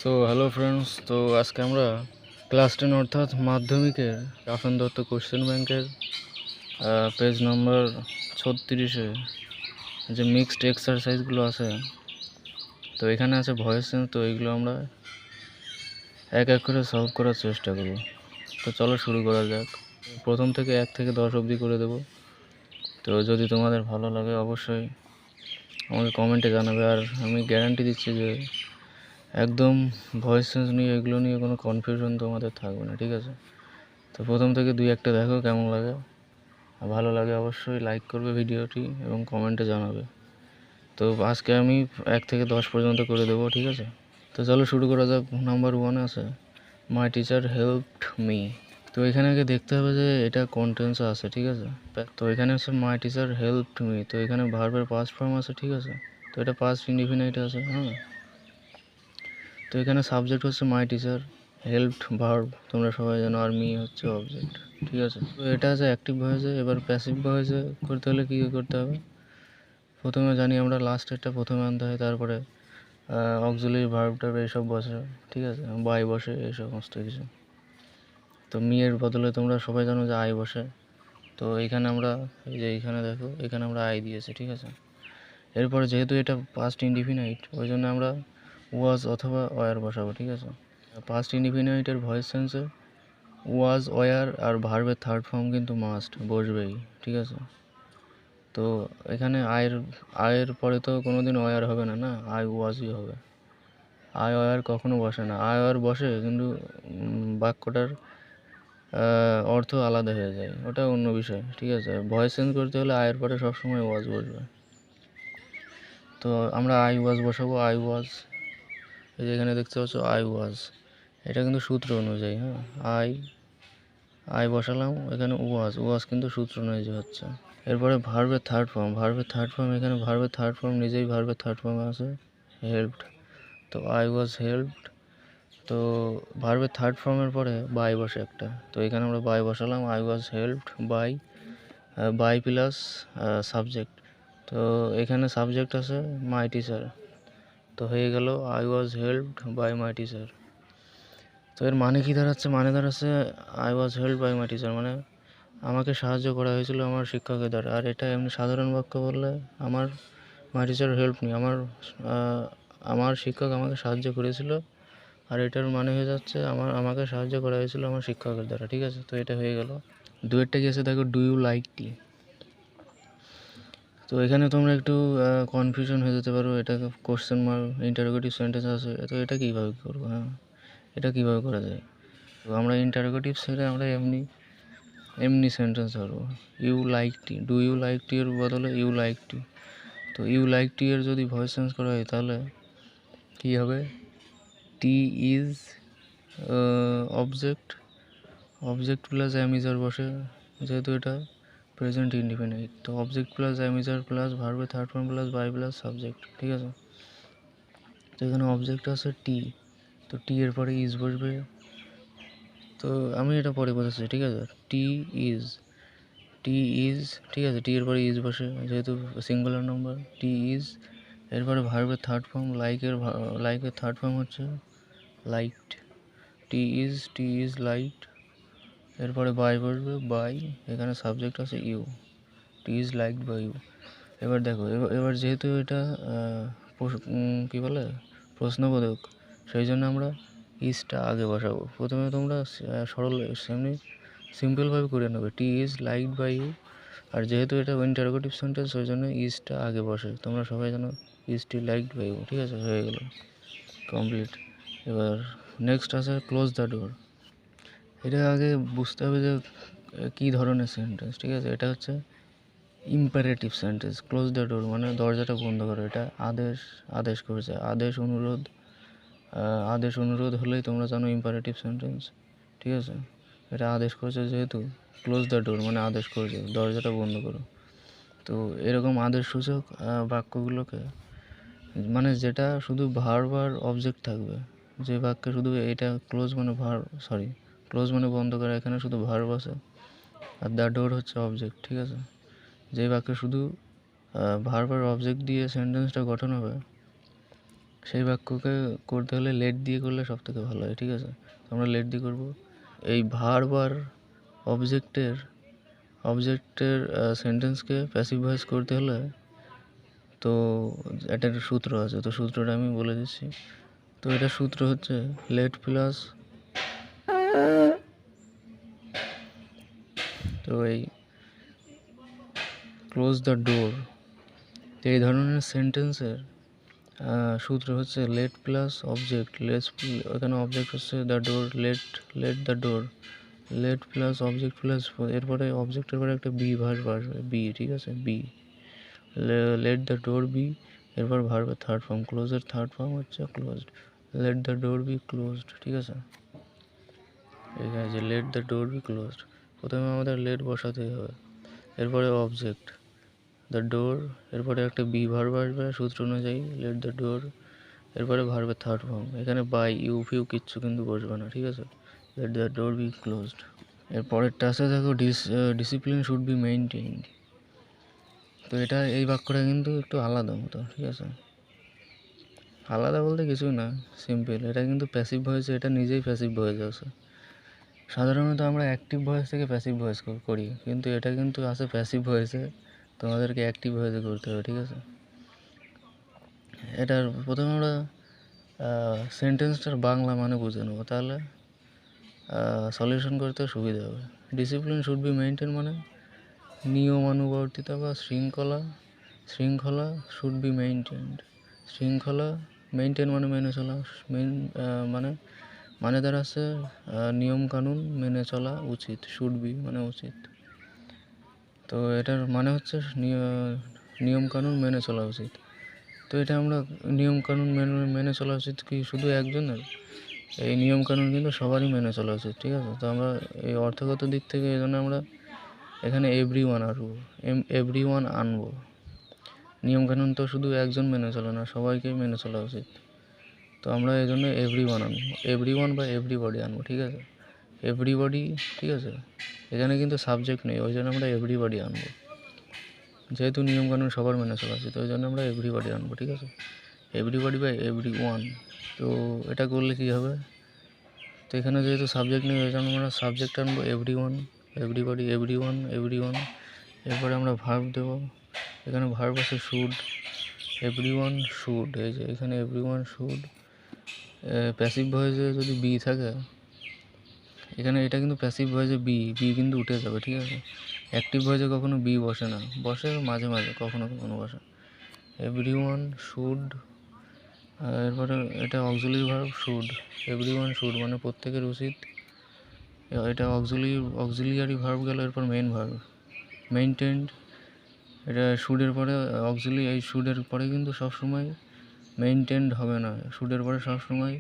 So hello friends, তো আজকে আমরা ক্লাস 10 অর্থাৎ মাধ্যমিকের রাফেন দত্ত কোশ্চেন ব্যাংকের পেজ নাম্বার 36-এ যে মিক্সড এক্সারসাইজগুলো আছে, তো এখানে আছে ভয়েস চেঞ্জ। তো এইগুলো আমরা এক এক করে সলভ করার চেষ্টা করব। তো চলো শুরু করা যাক। প্রথম থেকে 1 থেকে 10 অবধি করে দেব। তো যদি তোমাদের ভালো লাগে অবশ্যই আমাকে কমেন্টে জানাবে। আর আমি গ্যারান্টি দিচ্ছি যে একদম ভয়েস চেঞ্জ নিয়ে এগুলো নিয়ে কোনো কনফিউশন তোমাদের থাকবে না, ঠিক আছে? তো প্রথম থেকে 2-1টা দেখো কেমন লাগে। ভালো লাগে অবশ্যই লাইক করবে ভিডিওটি এবং কমেন্টে জানাবে। তো আজকে আমি 1 থেকে 10 পর্যন্ত করে দেবো, ঠিক আছে? তো চলো শুরু করা যাক। নাম্বার 1 আছে মাই টিচার হেল্পড মি। তো এখানে আগে দেখতে হবে যে এটা কোন টেন্সে আছে, ঠিক আছে? তো এখানে আছে মাই টিচার হেল্পড মি, তো এখানে ভার্বের পাস্ট ফর্ম আছে, ঠিক আছে? তো এটা পাস্ট ইনডিফিনাইট আছে, হ্যাঁ। তো এখানে সাবজেক্ট হচ্ছে মাই টিচার, হেল্পড ভার্ব তোমরা সবাই জানো, আর মি হচ্ছে অবজেক্ট, ঠিক আছে? তো এটা আছে অ্যাক্টিভ ভয়েসে। এবার প্যাসিভ ভয়েসে করতে হলে কী করতে হবে? প্রথমে জানি আমরা লাস্টেরটা প্রথমে আনতে হয়, তারপরে অক্সিলারি ভার্বটা এইসব বসে, ঠিক আছে? বাই বসে, এই সমস্ত কিছু। তো মি এর বদলে তোমরা সবাই জানো যে আই বসে। তো এইখানে আমরা এই যে এইখানে দেখো, এখানে আমরা আই দিয়েছি, ঠিক আছে? এরপরে যেহেতু এটা পাস্ট ইনডিফিনাইট, ওই জন্য আমরা ওয়াজ অথবা ওয়ার বসাবো, ঠিক আছে? পাস্ট ইনডিফিনাইটের ভয়েস সেন্সে ওয়াজ, ওয়ার আর ভার্বের থার্ড ফর্ম কিন্তু মাস্ট বসবেই, ঠিক আছে? তো এখানে আয়ের পরে তো কোনো দিন ওয়ার হবে না, না, আই ওয়াজই হবে। আই ওয়ার কখনো বসে না। আই ওয়ার বসে কিন্তু বাক্যটার অর্থ আলাদা হয়ে যায়, ওটা অন্য বিষয়, ঠিক আছে? ভয়েস চেঞ্জ করতে হলে আয়ের পরে সবসময় ওয়াজ বসবে। তো আমরা আই ওয়াজ বসাবো, আই ওয়াজ। এই যে এখানে দেখতে পাচ্ছ আই ওয়াজ, এটা কিন্তু সূত্র অনুযায়ী, হ্যাঁ। আই বসালাম, এখানে ওয়াজ কিন্তু সূত্র অনুযায়ী হচ্ছে। এরপরে ভার্বের থার্ড ফর্ম, এখানে ভার্বের থার্ড ফর্ম নিজেই ভার্বের থার্ড ফর্মে আছে, হেল্পড। তো আই ওয়াজ হেল্পড। তো ভার্বের থার্ড ফর্মের পরে বাই বসে একটা, তো এখানে আমরা বাই বসালাম, I was helped by plus subject. তো এখানে সাবজেক্ট আছে মাই টিচার, তো হয়ে গেল I was helped by my teacher. তো এর মানে কি দাঁড়াচ্ছে? I was helped by my teacher মানে আমাকে সাহায্য করা হয়েছিল আমার শিক্ষকের দ্বারা। আর এটা এমনি সাধারণ বাক্য বললে আমার মাই টিচার হেল্প মি, আমার শিক্ষক আমাকে সাহায্য করেছিল। আর এটার মানে হয়ে যাচ্ছে আমাকে সাহায্য করা হয়েছিল আমার শিক্ষকের দ্বারা, ঠিক আছে? তো এটা হয়ে গেল। দুয়েরটা কি আছে দেখো, ডু ইউ লাইক টি। তো এখানে তোমরা একটু কনফিউশন হয়ে যেতে পারো, এটা কোশ্চেন মার্ক ইন্টারোগেটিভ সেন্টেন্স আছে, তো এটা কীভাবে করবো? হ্যাঁ, এটা কীভাবে করা যায়? তো আমরা ইন্টারোগেটিভ ছেড়ে আমরা এমনি সেন্টেন্স ধরবো। You like tea, do you like tea এর বদলে ইউ লাইক টি। তো ইউ লাইক টি এর যদি ভয়েস চেঞ্জ করা হয় তাহলে কী হবে? It is object plus am is are বসে, যেহেতু এটা প্রেজেন্ট ইনডিফিনাইট। তো অবজেক্ট প্লাস অ্যামিজার প্লাস ভার্বের third form plus by plus subject, ঠিক আছে? তো এখানে অবজেক্ট আছে টি, তো টি এর পরে ইজ বসবে। তো আমি এটা পরে বোঝাচ্ছি, ঠিক আছে? টি ইজ, ঠিক আছে? টি এর পরে ইজ বসে, যেহেতু সিঙ্গুলার নাম্বার, টি ইজ। এরপরে ভার্বের থার্ড ফর্ম লাইকের থার্ড ফর্ম হচ্ছে লাইকড, টি ইজ লাইকড। এরপরে বাই বসবে, বাই। এখানে সাবজেক্ট আছে you, it is liked by you. এবার দেখো, এবার যেহেতু এটা কী বলে প্রশ্নবোধক, সেই জন্য আমরা ইজটা আগে বসাবো। প্রথমে তোমরা সরল সেমনি সিম্পলভাবে করে নেবে, টি ইজ লাইকড বাই ইউ। আর যেহেতু এটা ইন্টারোগেটিভ সেন্টেন্স, ওই জন্য ইজটা আগে বসে। তোমরা সবাই জানো is it liked by you, ঠিক আছে? হয়ে গেল, কমপ্লিট। এবার নেক্সট আছে ক্লোজ দ্য ডোর। এটা আগে বুঝতে হবে যে কী ধরনের সেন্টেন্স, ঠিক আছে? এটা হচ্ছে imperative sentence. Close the door মানে দরজাটা বন্ধ করো, এটা আদেশ করেছে, আদেশ অনুরোধ হলেই তোমরা জানো ইম্পারেটিভ সেন্টেন্স, ঠিক আছে? এটা আদেশ করেছে, যেহেতু ক্লোজ দ্য ডোর মানে আদেশ করেছে দরজাটা বন্ধ করো। তো এরকম আদেশসূচক বাক্যগুলোকে, মানে যেটা শুধু ভার্ব আর অবজেক্ট থাকবে, যে বাক্যে শুধু এটা ক্লোজ মানে বন্ধ করা, এখানে শুধু ভার্ব আছে আর দ্য ডোর হচ্ছে অবজেক্ট, ঠিক আছে? যে বাক্যে শুধু ভার্ব আর অবজেক্ট দিয়ে সেন্টেন্সটা গঠন হবে, সেই বাক্যকে করতে হলে লেট দিয়ে করলে সব থেকে ভালো হয়, ঠিক আছে? তো আমরা লেট দিয়ে করবো। এই ভার্ব আর অবজেক্টের সেন্টেন্সকে প্যাসিভ ভয়েস করতে হলে তো একটা সূত্র আছে, তো সূত্রটা আমি বলে দিচ্ছি। তো এটার সূত্র হচ্ছে লেট প্লাস, তো এই ক্লোজ দ্য ডোর, তো এই ধরনের সেন্টেন্সের সূত্র হচ্ছে লেট প্লাস অবজেক্ট, এখানে অবজেক্ট হচ্ছে the door, late the door, let plus object plus, এরপরে অবজেক্টের পরে একটা বি ভার্ব আসবে, বি, ঠিক আছে? Be, let the door be, এরপর ভার্বের থার্ড ফর্ম, ক্লোজের থার্ড ফর্ম হচ্ছে closed, let the door be closed, ঠিক আছে? এখানে যে let the door be closed, প্রথমে আমাদের লেট বসাতেই হবে, এরপরে অবজেক্ট দ্য ডোর, এরপরে একটা বি ভার্ব আসবে সূত্র অনুযায়ী, লেট দ্য ডোর, এরপরে ভার্বের থার্ড ফর্ম, এখানে বাই ইউ ফিউ কিচ্ছু কিন্তু বসবে না, ঠিক আছে? Let the door be closed. এরপরেরটা আছে দেখো, ডিসিপ্লিন শুড বি মেইনটেইনড। তো এটা, এই বাক্যটা কিন্তু একটু আলাদা মতো, ঠিক আছে? আলাদা বলতে কিছুই না, সিম্পল। এটা কিন্তু প্যাসিভ ভয়েস, এটা নিজেই প্যাসিভ ভয়েস আছে। সাধারণত আমরা অ্যাক্টিভ ভয়েস থেকে প্যাসিভ ভয়েস করি, কিন্তু এটা কিন্তু আছে প্যাসিভ ভয়েসে, তোমাদেরকে অ্যাক্টিভ ভয়েসে করতে হবে, ঠিক আছে? এটার প্রথমে আমরা সেন্টেন্সটার বাংলা মানে বুঝে নেবো, তাহলে সলিউশন করতে সুবিধা হবে। ডিসিপ্লিন শুড বি মেইনটেইন মানে নিয়মানুবর্তিতা বা শৃঙ্খলা শুড বি মেইনটেইনড, শৃঙ্খলা, মেইনটেইন মানে মেনে চলা, মানে দাঁড়াচ্ছে নিয়ম কানুন মেনে চলা উচিত, শুড বি মানে উচিত। তো এটার মানে হচ্ছে নিয়ম কানুন মেনে চলা উচিত। তো এটা আমরা নিয়ম কানুন মেনে চলা উচিত কি শুধু একজনের? এই নিয়ম কানুন কিন্তু সবারই মেনে চলা উচিত, ঠিক আছে? তো আমরা এই অর্থগত দিক থেকে এই জন্য আমরা এখানে এভরিওয়ান আনবো। নিয়মকানুন তো শুধু একজন মেনে চলে না, সবাইকেই মেনে চলা উচিত। তো আমরা এই জন্য এভরিওয়ান বা এভরিবডি আনবো, ঠিক আছে? এভরিবডি, ঠিক আছে? এখানে কিন্তু সাবজেক্ট নেই, ওই জন্য আমরা এভরিবডি আনবো। যেহেতু নিয়মকানুন সবার মেনে চলা উচিত, ওই জন্য আমরা এভরিবডি আনবো, ঠিক আছে? এভরিবডি বা এভরিওয়ান। তো এটা করলে কী হবে? তো এখানে যেহেতু সাবজেক্ট নেই, ওই জন্য আমরা সাবজেক্ট আনবো এভরিওয়ান, এভরিবডি, এভরিওয়ান। এরপরে আমরা ভার্ব দেবো, এখানে ভার্ব আছে শুড, এভরিওয়ান শুড, এই যে এখানে এভরিওয়ান শুড। প্যাসিভ ভয়েসে যদি বি থাকে, এখানে এটা কিন্তু প্যাসিভ ভয়েসে বি কিন্তু উঠে যাবে, ঠিক আছে? অ্যাক্টিভ ভয়েসে কখনো বি বসে না, বসে মাঝে মাঝে কখনো বসে। এভরিওয়ান শুড, এরপরে এটা auxiliary verb should, everyone should মানে প্রত্যেকের উচিত। এটা অক্সিলিয়ারি ভার্ব গেল, এরপর মেইন ভার্ব মেইনটেইনড, এটা শুডের পরে এই শুডের পরে কিন্তু সবসময় মেইনটেইনড হবে না, শুডের পরে সবসময়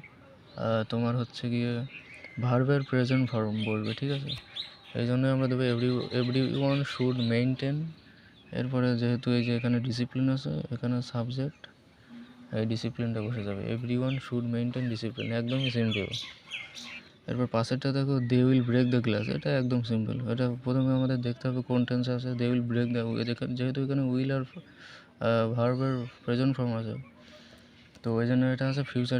তোমার হচ্ছে গিয়ে ভার্বের প্রেজেন্ট ফর্ম বলবে, ঠিক আছে? এই জন্য আমরা দেবো এভরিওয়ান শুড মেইনটেইন। এরপরে যেহেতু এই যে এখানে ডিসিপ্লিন আছে, এখানে সাবজেক্ট, এই ডিসিপ্লিনটা বসে যাবে, এভরিওয়ান শুড মেইনটেইন ডিসিপ্লিন, একদমই সিম্পল। এরপর পাশেরটা দেখো, they will break the glass, এটা একদম সিম্পল। এটা প্রথমে আমাদের দেখতে হবে কোন টেন্সে আছে, দে উইল ব্রেক দ্য, যেহেতু এখানে উইল আর ভার্বের প্রেজেন্ট ফর্ম আছে, তো ওই জন্য এটা আছে ফিউচার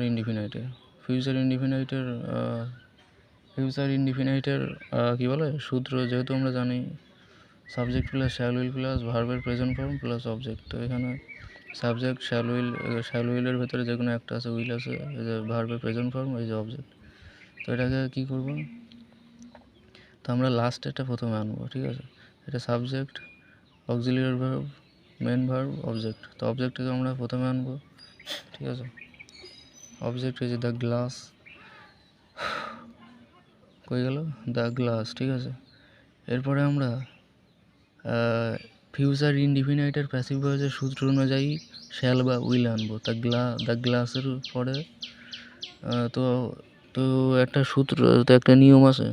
ইনডিফিনাইটের কী বলে সূত্র, যেহেতু আমরা জানি subject plus shall will plus ভার্বের প্রেজেন্ট ফর্ম প্লাস অবজেক্ট। তো এখানে সাবজেক্ট শ্যাল উইলের ভেতরে যে কোনো একটা আছে, উইল আছে, এই যে ভার্বের প্রেজেন্ট ফর্ম, এই যে অবজেক্ট। তো এটাকে কী করবো? তো আমরা লাস্ট এটা প্রথমে আনবো, ঠিক আছে? এটা subject, auxiliary verb, main verb, object. তো অবজেক্টটাকে আমরা প্রথমে আনবো, ঠিক আছে? অবজেক্ট হয়েছে দ্য গ্লাস, কই গেল দ্য গ্লাস, ঠিক আছে? এরপরে আমরা ফিউচার ইনডিফিনাইটের প্যাসিভ ভয়েসের সূত্র অনুযায়ী শ্যাল বা উইল আনবো। দ্য গ্লাসের পরে তো একটা সূত্র, তো একটা নিয়ম আছে,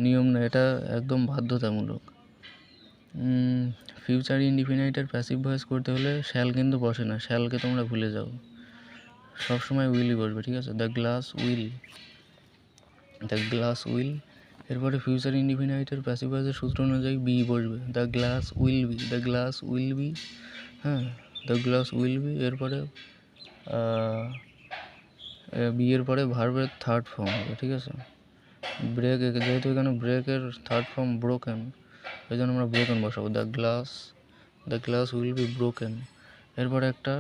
নিয়ম না, এটা একদম বাধ্যতামূলক। ফিউচার ইনডিফিনাইটের প্যাসিভ ভয়েস করতে হলে শ্যাল কিন্তু বসে না, শ্যালকে তোমরা ভুলে যাও, সবসময় উইলই বসবে, ঠিক আছে? The glass will. এরপরে ফিউচার ইনডিফিনাইটের প্যাসিভ ভয়েসের সূত্র অনুযায়ী বি বসবে, দ্য গ্লাস উইল বি, হ্যাঁ, দ্য গ্লাস উইল বি। এরপরে বি এর পরে ভার্বের থার্ড ফর্ম হবে, ঠিক আছে। ব্রেক, যেহেতু এখানে ব্রেকের থার্ড ফর্ম ব্রোকেন, ওই জন্য আমরা ব্রোকেন বসাবো। The glass will be broken. এরপরে একটা,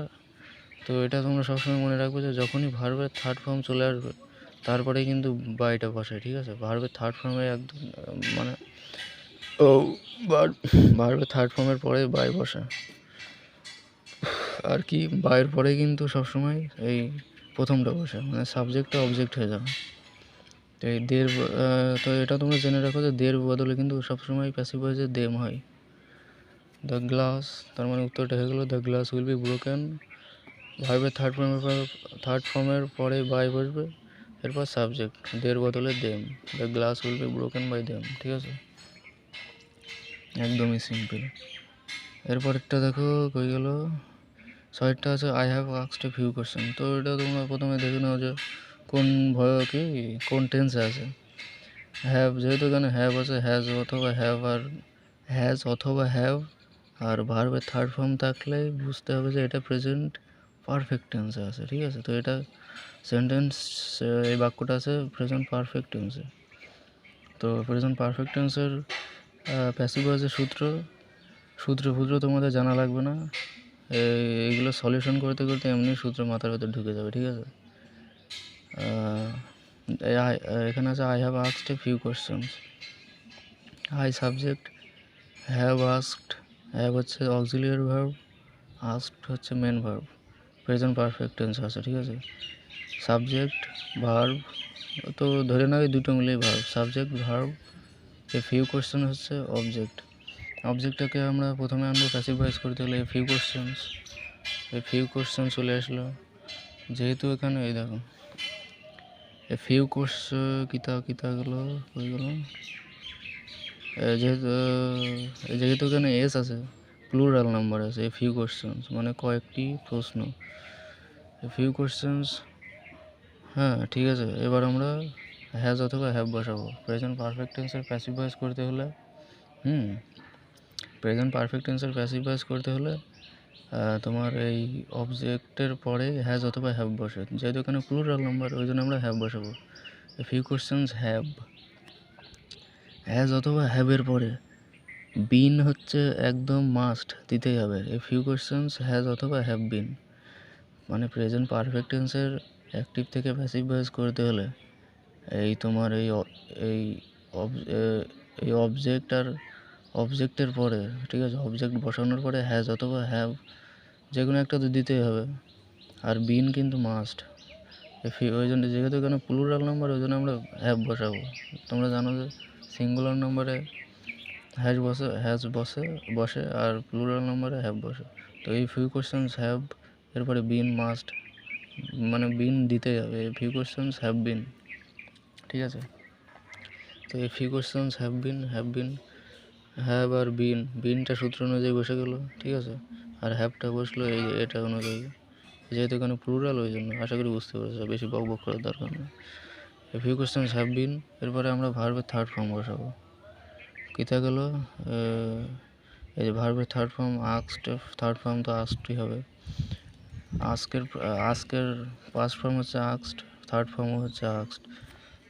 তো এটা তোমরা সবসময় মনে রাখবে যে যখনই ভার্বের থার্ড ফর্ম চলে আসবে তারপরে কিন্তু বাইটা বসায়, ঠিক আছে। ভার্বের থার্ড ফর্মে একদম মানে ভার্বের থার্ড ফর্মের পরে বাই বসে আর কি, বাইয়ের পরে কিন্তু সবসময় এই প্রথমটা বসে, মানে সাবজেক্টটা অবজেক্ট হয়ে যাবে। তো এই তো এটা তোমরা জেনে রাখো যে দের বদলে কিন্তু সবসময় প্যাসিভ ভয়েসে দেম হয়। দ্য গ্লাস, তার মানে উত্তরটা হয়ে গেলো the glass will be broken. ভার্বের থার্ড ফর্মের পরে বাই বসবে, এরপর সাবজেক্ট, দের বদলে them. The glass will be broken by them, ঠিক আছে, একদমই সিম্পল। এরপরেরটা দেখো কই গেল, ছয়টা আছে I have asked a few question. তো এটা তোমরা প্রথমে দেখে নাও যে কোন টেন্সে আছে। হ্যাভ, যেহেতু এখানে হ্যাভ আছে, হ্যাজ অথবা হ্যাভ আর ভার্বের থার্ড ফর্ম থাকলে বুঝতে হবে যে এটা প্রেজেন্ট পারফেক্ট টেন্সে আছে, ঠিক আছে। তো এটা সেন্টেন্স, এই বাক্যটা আছে প্রেজেন্ট পারফেক্ট টেন্সে। তো প্রেজেন্ট পারফেক্ট টেন্সের প্যাসিভ ভয়েসের সূত্র তোমাদের জানা লাগবে না, এইগুলো সলিউশন করতে করতে এমনি সূত্র মাথার ভেতর ঢুকে যাবে, ঠিক আছে। এখানে আছে I have asked a few questions. I subject, have asked, have হচ্ছে অক্সিলিয়ারি ভার্ব, আস্কড হচ্ছে main verb, present perfect tense আছে, ঠিক আছে। সাবজেক্ট ভার্ব, তো ধরে নাও এই দুটো মিলেই ভার্ব, সাবজেক্ট ভার্ব। এই ফিউ কোশ্চেন হচ্ছে অবজেক্টটাকে আমরা প্রথমে আনবো প্যাসিভ ভয়েস করতে হলে এই ফিউ কোশ্চেন চলে আসলো। যেহেতু এখানে এই দেখো এই ফিউ কিতাগুলো হয়ে গেল, যেহেতু এখানে এস আছে, প্লুরাল নাম্বার আছে, এই ফিউ কোশ্চেন্স মানে কয়েকটি প্রশ্ন, এই ফিউ কোশ্চেন্স। হ্যাঁ, ঠিক আছে। এবার আমরা হ্যাজ অথবা হ্যাভ বসাবো প্রেজেন্ট পারফেক্ট টেন্সের প্যাসিভ ভয়েস করতে হলে। প্রেজেন্ট পারফেক্ট টেন্সের প্যাসিভ ভয়েস করতে হলে তোমার এই অবজেক্টের পরে হ্যাজ অথবা হ্যাভ বসে, যেহেতু এখানে প্লুরাল নাম্বার ওই জন্য আমরা হ্যাভ বসাবো। ফিউ কোশ্চেন্স হ্যাজ অথবা হ্যাভের পরে বিন হচ্ছে একদম মাস্ট দিতেই হবে। এই ফিউ কোশ্চেন্স হ্যাজ অথবা হ্যাভ বিন, মানে প্রেজেন্ট পারফেক্ট টেন্সের অ্যাক্টিভ থেকে প্যাসিভ ভয়েস করতে হলে এই তোমার এই অবজেক্ট আর অবজেক্টের পরে, ঠিক আছে, অবজেক্ট বসানোর পরে হ্যাজ অথবা হ্যাভ যে কোনো একটা তো দিতেই হবে, আর বিন কিন্তু মাস্ট। ওই জন্য যেহেতু এখানে প্লুরাল নাম্বার ওই জন্য আমরা হ্যাভ বসাবো। তোমরা জানো যে সিঙ্গুলার নাম্বারে হ্যাজ বসে আর প্লুরাল নাম্বারে হ্যাভ বসে। তো এই ফিউ কোশ্চেন্স হ্যাভ, এরপরে বিন মাস্ট, মানে বিন দিতেই হবে। এই ফিউ কোশ্চেন্স হ্যাভ বিন, ঠিক আছে। তো এই ফিউ কোশ্চেন্স হ্যাভ আর বিনটা সূত্র অনুযায়ী বসে গেল, ঠিক আছে। আর হ্যাভটা বসলো এই যে এটা অনুযায়ী, যেহেতু এখানে প্লুরাল ওই জন্য। আশা করি বুঝতে পেরেছো, বেশি বক করার দরকার নেই। এই ফিউ কোশ্চেন্স হ্যাভ বিন, এরপরে আমরা ভার্বের থার্ড ফর্ম বসাবো। কিতা গেল, এই যে ভার্বের third form asked, third form তো আস্কডই হবে। আস্কের পাস্ট ফর্ম হচ্ছে আস্কড, থার্ড ফর্মও হচ্ছে আস্কড।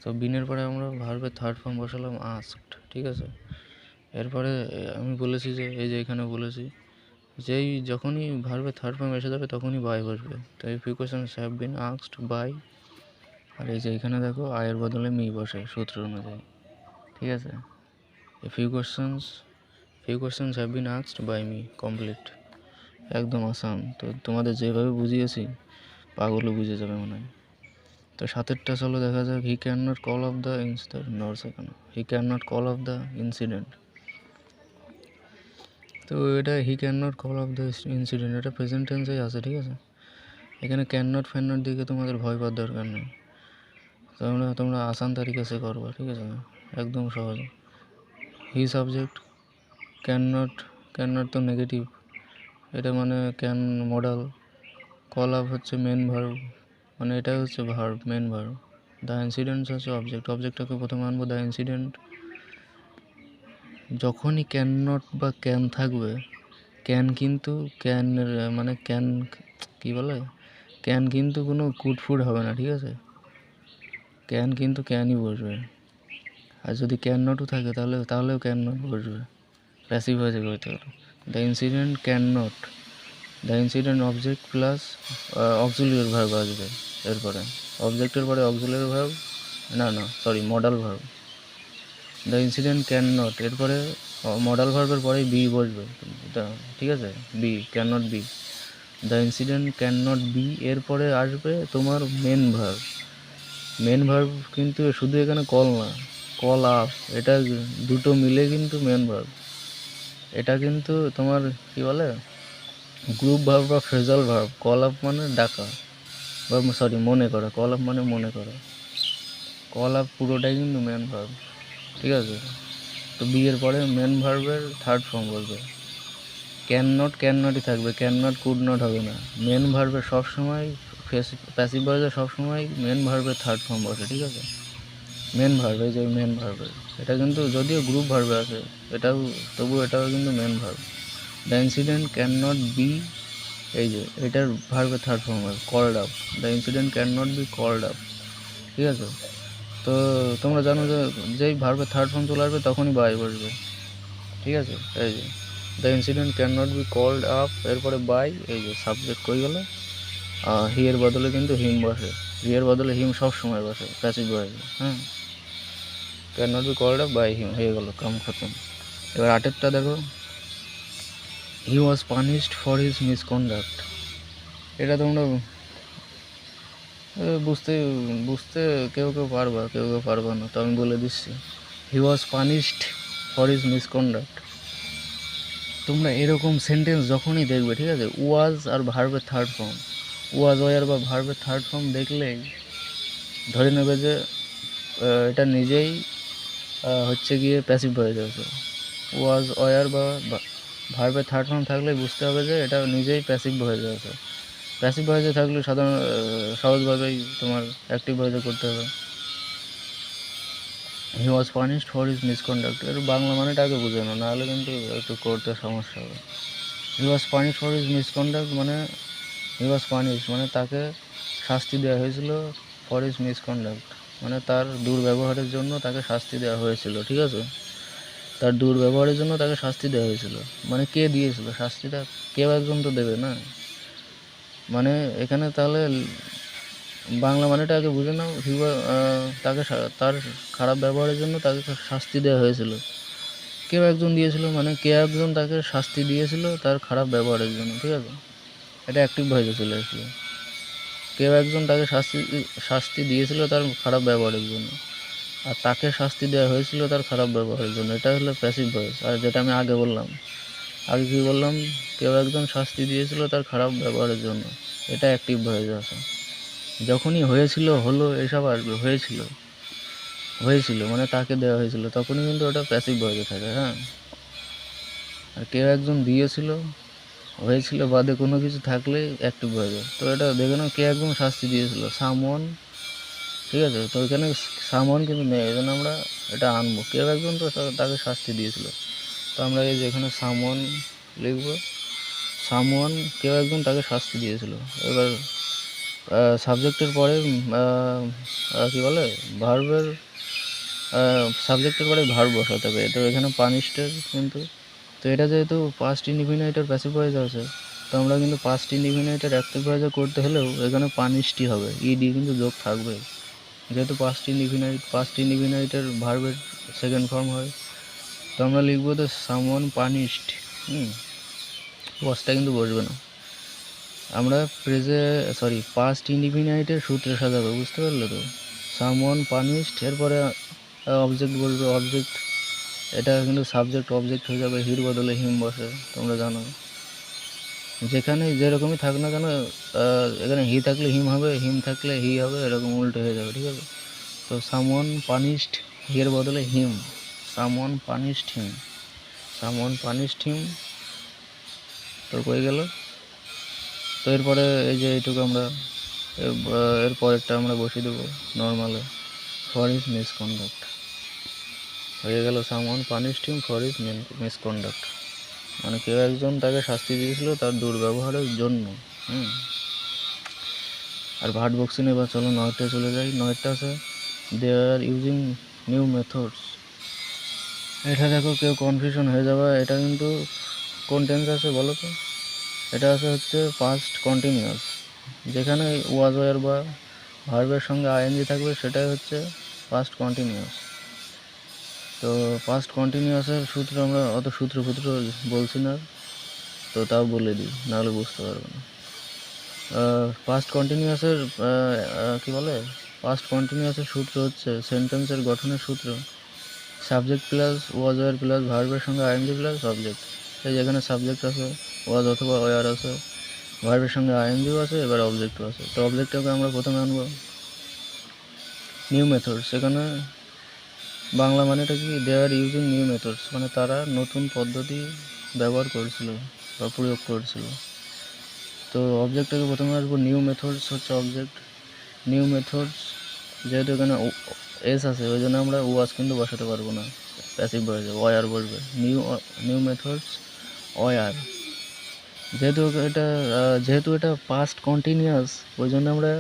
তো বিনের পরে আমরা ভার্বের থার্ড ফর্ম বসালাম আস্কড, ঠিক আছে। এরপরে আমি বলেছি যে এই যে এখানে বলেছি যখনই ভার্বের থার্ড ফর্ম এসে যাবে তখনই বাই বসবে। তো এই few questions have been asked by, আর এই যে এখানে দেখো আয়ের বদলে মি বসে সূত্র অনুযায়ী, ঠিক আছে। এই few questions have been asked by me, complete, একদম আসান। তো তোমাদের যেভাবে বুঝিয়েছি পাগলও বুঝে যাবে মনে হয়। তো সাতেরটা চলো দেখা যাক। He can not call of the incident. তো এটা he can not call of the incident, এটা প্রেজেন্ট টেন্সেই আছে, ঠিক আছে। এখানে ক্যান নট দিকে তোমাদের ভয় পাওয়ার দরকার নেই, তোমরা আসান তারিখে সে করবা, ঠিক আছে, একদম সহজ। হি সাবজেক্ট, ক্যান নট তো নেগেটিভ, এটা মানে ক্যান মডাল, কল আপ হচ্ছে মেন ভার্ব, মানে এটা হচ্ছে verb, main verb. The incidents হচ্ছে অবজেক্টটাকে প্রথমে আনবো, দ্য ইনসিডেন্ট। যখনই ক্যান নট বা ক্যান থাকবে, ক্যান কিন্তু ক্যান মানে ক্যান কী বলে, ক্যান কিন্তু কোনো কুড ফুড হবে না, ঠিক আছে? ক্যান কিন্তু ক্যানই বসবে। আর যদি ক্যান নটও থাকে তাহলেও ক্যান নট বসবে, প্যাসিভ ভয়েসে করতে হলো। The incident can not, the incident object plus auxiliary verb আসবে এরপরে। অবজেক্টের পরে auxiliary verb, modal verb. The incident can not, এরপরে মডাল ভার্বের পরেই বি বসবে, ঠিক আছে? Be, can not be. The incident can not be, এরপরে আসবে তোমার মেন ভার্ব। মেন ভার্ব কিন্তু শুধু এখানে কল না, কল আপ, এটা দুটো মিলে কিন্তু মেন ভার্ব। এটা কিন্তু তোমার কি বলে, গ্রুপ ভার্ব বা ফ্রেজাল ভার্ব। কল আপ মানে ডাকা, বা মনে করা। কল আপ মানে মনে করা। কল আপ পুরোটাই কিন্তু মেন ভার্ব, ঠিক আছে? তো বি এর পরে মেন ভার্বের থার্ড ফর্ম বলবে। ক্যান নটই থাকবে, ক্যান নট কুড নট হবে না। মেন ভার্বের সবসময়, প্যাসিভ ভয়েসে সবসময় মেন ভার্বের থার্ড ফর্ম বসে, ঠিক আছে? মেন ভার্ব, এই যে মেন ভার্বের, এটা কিন্তু যদিও গ্রুপ ভার্বে আছে, এটাও কিন্তু main verb. The incident can not be, এই যে এটার ভার্বের থার্ড ফর্ম হবে called up. The incident can not be called up, ঠিক আছে? তো তোমরা জানো যে যেই ভার্বের থার্ড ফর্ম চলে আসবে তখনই বাই বসবে, ঠিক আছে? এই যে the incident can not be called up, এরপরে বাই, এই যে সাবজেক্ট কই গেল, হি এর বদলে কিন্তু হিম বসে। হি এর বদলে হিম সব সময় বসে প্যাসিভ ভয়েসে, হ্যাঁ। Can not be called up by him, হয়ে গেল, কাম খতম। এবার আটেরটা দেখো, he was punished for his misconduct. এটা তোমরা বুঝতে বুঝতে কেউ পারবা না, তো আমি বলে দিচ্ছি। He was punished for his misconduct. তোমরা এরকম সেন্টেন্স যখনই দেখবে, ঠিক আছে, ওয়াজ আর ভার্বের থার্ড ফর্ম, ওয়াজ ওয়ার বা ভার্বের থার্ড ফর্ম দেখলেই ধরে নেবে যে এটা নিজেই হচ্ছে গিয়ে প্যাসিভ ভয়েস আছে। ওয়াজ ওয়ার বা ভার্বের থার্ড ফর্ম থাকলে বুঝতে হবে যে এটা নিজেই প্যাসিভ ভয়েসে আছে। প্যাসিভ ভয়েসে থাকলে সহজভাবেই তোমার অ্যাক্টিভ ভয়েসে করতে হবে। He was punished for his misconduct, এর বাংলা মানেটা আগে বুঝে না, নাহলে কিন্তু একটু করতে সমস্যা হবে। He was punished for his misconduct মানে, হি ওয়াজ পানিশড মানে তাকে শাস্তি দেওয়া হয়েছিল, ফর হিজ মিসকন্ডাক্ট মানে তার দুর্ব্যবহারের জন্য তাকে শাস্তি দেওয়া হয়েছিল, ঠিক আছে? তার দুর্ব্যবহারের জন্য তাকে শাস্তি দেওয়া হয়েছিল, মানে কে দিয়েছিল শাস্তিটা? কেউ একজন তো দেবে না। মানে এখানে তাহলে বাংলা মানেটা আগে বুঝে নাও। তাকে তার খারাপ ব্যবহারের জন্য তাকে শাস্তি দেওয়া হয়েছিল, কেউ একজন দিয়েছিল, মানে কে একজন তাকে শাস্তি দিয়েছিল তার খারাপ ব্যবহারের জন্য, ঠিক আছে? এটা অ্যাক্টিভ ভয়েসে চলে আসলো। কেউ একজন তাকে শাস্তি দিয়েছিল তার খারাপ ব্যবহারের জন্য, আর তাকে শাস্তি দেওয়া হয়েছিল তার খারাপ ব্যবহারের জন্য, এটা হলো প্যাসিভ ভয়েস। আর যেটা আমি আগে কী বললাম, কেউ একজন শাস্তি দিয়েছিল তার খারাপ ব্যবহারের জন্য, এটা অ্যাক্টিভ ভয়েস আছে। যখনই হলো এসব আসবে, হয়েছিল মানে তাকে দেওয়া হয়েছিল, তখনই কিন্তু ওটা প্যাসিভ ভয়েসে থাকে, হ্যাঁ। আর কেউ একজন দিয়েছিল, হয়েছিল বাদে কোনো কিছু থাকলে অ্যাক্টিভ ভয়েসে। তো এটা দেখে নাও, কে একজন শাস্তি দিয়েছিল, সামওয়ান, ঠিক আছে? তো এখানে সামওয়ান কিন্তু নেই, এই জন্য আমরা এটা আনবো। কেউ একজন তো তাকে শাস্তি দিয়েছিল, তো আমরা এই যে এখানে সামওয়ান লিখবো। সামওয়ান, কেউ একজন তাকে শাস্তি দিয়েছিল। এবার সাবজেক্টের পরে কী বলে, ভার্বের সাবজেক্টের পরে ভার্ব বসাতে হবে। তো এখানে পানিশডের কিন্তু, তো এটা যেহেতু পাস্ট ইনডিফিনাইটের প্যাসিভ ভয়েস আছে, তো আমরা কিন্তু পাস্ট ইনডিফিনাইটের অ্যাক্টিভ ভয়েসে করতে হলেও এখানে পানিশডই হবে, ইডি কিন্তু যোগ থাকবে। যেহেতু পাস্ট ইনডিফিনাইটের ভার্বের সেকেন্ড ফর্ম হয়, তো আমরা লিখবো তো সামওয়ান পানিশড, ওয়াজটা কিন্তু বসবে না। আমরা পাস্ট ইনডিফিনাইটের সূত্রে সাজাবো, বুঝতে পারলে তো? সামওয়ান পানিশড, এরপরে অবজেক্ট বলবে, অবজেক্ট, এটা কিন্তু সাবজেক্ট অবজেক্ট হয়ে যাবে, হির বদলে হিম বসে, তোমরা জানো। যেখানে যেরকমই থাক না কেন, এখানে হি থাকলে হিম হবে, হিম থাকলে হি হবে, এরকম উল্টো হয়ে যাবে, ঠিক আছে? তো সামওয়ান পানিশড, হির বদলে হিম, সামওয়ান পানিশড হিম, তো কই গেল? তো এরপরে এই যে এইটুকু আমরা এরপরেরটা আমরা বসিয়ে দেবো নর্মালে, ফর হিজ মিসকন্ডাক্ট, হয়ে গেল someone punished him for his misconduct, মানে কেউ একজন তাকে শাস্তি দিয়েছিল তার দুর্ব্যবহারের জন্য। আর ভাট বক্সি নেই, বা চলো নয়টা চলে যাই। নয়টা আছে দে আর ইউজিং নিউ মেথডস। এটা দেখো কেউ কনফিউশন হয়ে যাবে, এটা কিন্তু কোন টেন্স আছে বলো তো? এটা আছে হচ্ছে পাস্ট কন্টিনিউয়াস, যেখানে ওয়াজ ওয়ার বা ভার্বের সঙ্গে আইএনজি থাকবে সেটাই হচ্ছে পাস্ট কন্টিনিউয়াস। তো পাস্ট কন্টিনিউয়াসের সূত্র আমরা অত সূত্র বলছি না, তো তাও বলে দিই, নাহলে বুঝতে পারবে না। পাস্ট কন্টিনিউয়াসের কী বলে, পাস্ট কন্টিনিউয়াসের সূত্র হচ্ছে সেন্টেন্সের গঠনের সূত্র subject plus was were plus ভার্বের সঙ্গে আইএনজি প্লাস অবজেক্ট। এই যেখানে সাবজেক্ট আছে, ওয়াজ অথবা ওয়ার আছে, ভার্বের সঙ্গে আইএনজিও আছে, এবার অবজেক্টও আছে। তো অবজেক্টটাকে আমরা প্রথমে আনবো নিউ মেথডস। সেখানে বাংলা মানেটা কি, দে আর ইউজিং নিউ মেথডস, মানে তারা নতুন পদ্ধতি ব্যবহার করেছিল বা প্রয়োগ করেছিল। তো অবজেক্টটাকে প্রথমে আসবো, নিউ মেথডস হচ্ছে অবজেক্ট। নিউ মেথডস যেহেতু এখানে এস আছে, ওই জন্য আমরা ওয়াজ কিন্তু বসাতে পারবো না, প্যাসিভ ভয়েসে ওয়ার বসবে। নিউ মেথডস ওয়ার, যেহেতু এটা পাস্ট কন্টিনিউয়াস, ওই জন্য আমরা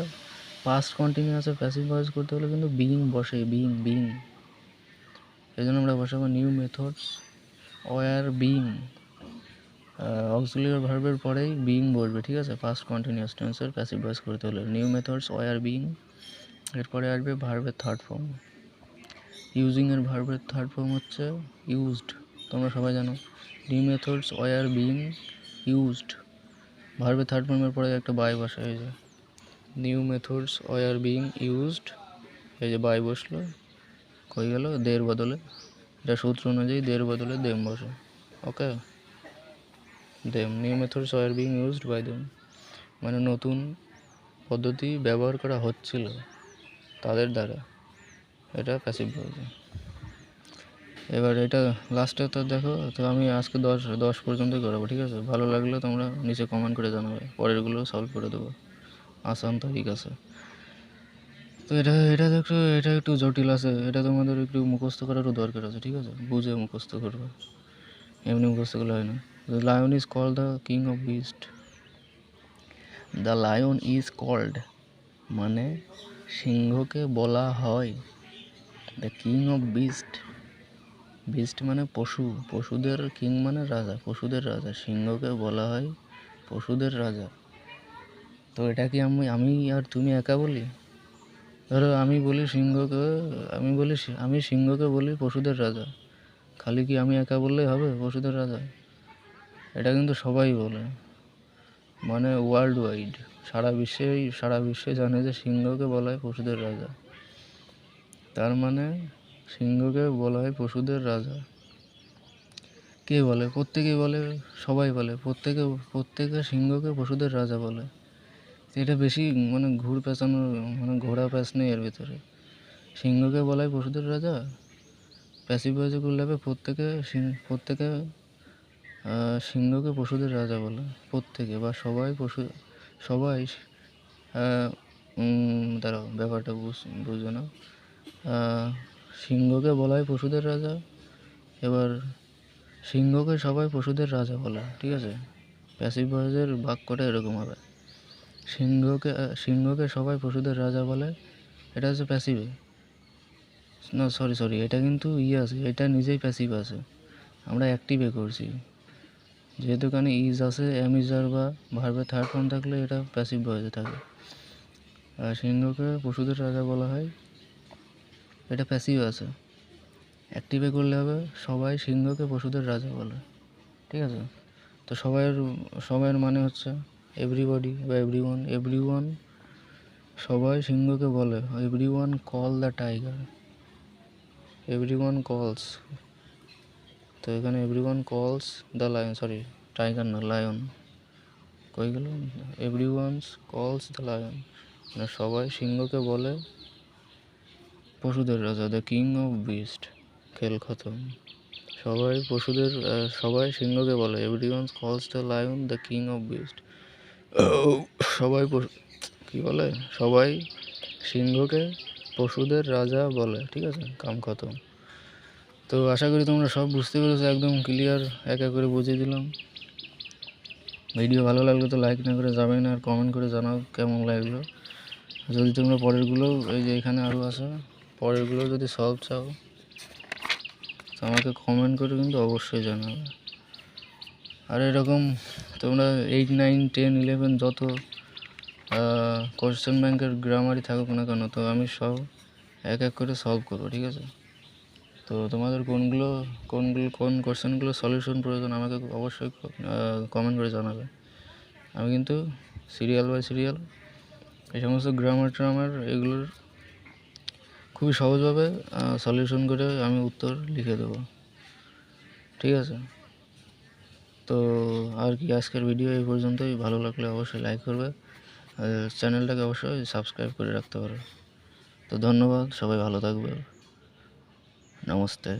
পাস্ট কন্টিনিউয়াসের প্যাসিভ ভয়েস করতে হলে কিন্তু বিইং বসে, বিইং। এই জন্য আমরা বসাবো new methods were being. Auxiliary ভার্বের পরেই বিইং বসবে, ঠিক আছে? পাস্ট কন্টিনিউয়াস টেন্সের প্যাসিভ ভয়েস করতে হলে নিউ মেথডস ওয়ার বিইং। এরপরে আসবে ভার্বের থার্ড ফর্ম। ইউজিংয়ের ভার্বের থার্ড ফর্ম হচ্ছে ইউজড, তোমরা সবাই জানো। New methods were being used, ভার্বের থার্ড ফর্মের পরে একটা বাই বসে, এই যে new methods were being used, এই যে বাই বসলো, কই গেল দের বদলে, এটা সূত্র অনুযায়ী দের বদলে দেম বসে। Okay, them, new methods were being used by them, মানে নতুন পদ্ধতি ব্যবহার করা হচ্ছিল তাদের দ্বারা, এটা প্যাসিভ ভয়েস। এবার এটা লাস্টে তো দেখো, তো আমি আজকে 10 পর্যন্তই করাবো, ঠিক আছে? ভালো লাগলে তোমরা নিচে কমেন্ট করে জানাবে, পরেরগুলো সলভ করে দেবো, আসান তারিখ আছে। তো এটা দেখো, এটা একটু জটিল আছে, এটা তোমাদের একটু মুখস্থ করারও দরকার আছে, ঠিক আছে? বুঝে মুখস্থ করবে, এমনি মুখস্থ করলে হয় না। The lion is called the king of beast. The lion is called মানে সিংহকে বলা হয় the king of beast. Beast মানে পশু, পশুদের কিং মানে রাজা, পশুদের রাজা। সিংহকে বলা হয় পশুদের রাজা। তো এটা কি আমি আর তুমি একা বলি? ধরো আমি সিংহকে বলি পশুদের রাজা, খালি কি আমি একা বললেই হবে পশুদের রাজা? এটা কিন্তু সবাই বলে, মানে ওয়ার্ল্ড ওয়াইড, সারা বিশ্বে জানে যে সিংহকে বলা হয় পশুদের রাজা। তার মানে সিংহকে বলা হয় পশুদের রাজা। কে বলে? প্রত্যেকেই বলে, সবাই বলে, প্রত্যেকে সিংহকে পশুদের রাজা বলে। এটা বেশি মানে ঘোড়া প্যাঁচ নেই এর ভিতরে। সিংহকে বলা হয় পশুদের রাজা, প্যাসিভ ভয়েসে করলে হবে প্রত্যেকে সিংহকে পশুদের রাজা বলে, প্রত্যেকে বা সবাই দাঁড়াও, ব্যাপারটা বুঝো না। সিংহকে বলা হয় পশুদের রাজা, এবার সিংহকে সবাই পশুদের রাজা বলে, ঠিক আছে? প্যাসিভ ভয়েসের বাক্যটা এরকম হবে, সিংহকে সবাই পশুদের রাজা বলে, এটা হচ্ছে প্যাসিভে। না সরি, এটা কিন্তু আছে, এটা নিজেই প্যাসিভ আছে, আমরা অ্যাক্টিভে করছি। যেহেতু এখানে ইজ আছে, এম ইজার বা ভার্বের থার্ড ফর্ম থাকলে এটা প্যাসিভ ভয়েসে থাকে। আর সিংহকে পশুদের রাজা বলা হয়, এটা প্যাসিভ আছে, অ্যাক্টিভে করলে হবে সবাই সিংহকে পশুদের রাজা বলে, ঠিক আছে? তো সবাইয়ের মানে হচ্ছে এভরিবডি বা এভরিওয়ান, সবাই সিংহকে বলে, everyone call the tiger, everyone কলস। তো এখানে এভরিওয়ান কলস দ্য লায়ন, সরি টাইগার না, লায়ন কই গেল, এভরিওয়ান কলস দ্য লায়ন, মানে সবাই সিংহকে বলে পশুদের রাজা, দ্য কিং অফ বিস্ট, খেল খতম। সবাই সিংহকে বলে, এভরিওয়ান কলস the lion the king of beast. সবাই সিংহকে পশুদের রাজা বলে, ঠিক আছে? কাম খতম। তো আশা করি তোমরা সব বুঝতে পেরেছো, একদম ক্লিয়ার, এক এক করে বুঝিয়ে দিলাম। ভিডিও ভালো লাগলে তো লাইক না করে যাবে না, আর কমেন্ট করে জানাও কেমন লাগলো। যদি তোমরা পরেরগুলো এই যে এখানে আরও আছে, পরেরগুলো যদি সলভ চাও তো আমাকে কমেন্ট করে কিন্তু অবশ্যই জানাবে। আর এরকম তোমরা 8, 9, 10, 11 যত কোশ্চেন ব্যাংকের গ্রামারই থাকুক না কেন, তো আমি সব এক এক করে সলভ করবো, ঠিক আছে? তো তোমাদের কোন কোশ্চেনগুলো সলিউশন প্রয়োজন আমাকে অবশ্যই কমেন্ট করে জানাবে। আমি কিন্তু সিরিয়াল বাই সিরিয়াল এই সমস্ত গ্রামার এগুলোর খুবই সহজভাবে সলিউশন করে আমি উত্তর লিখে দেবো, ঠিক আছে? তো আর কি, আজকের ভিডিও এই পর্যন্তই। ভালো লাগলে অবশ্যই লাইক করবে, আর চ্যানেলটাকে অবশ্যই সাবস্ক্রাইব করে রাখতে পারো। তো ধন্যবাদ, সবাই ভালো থাকবে, নমস্তে।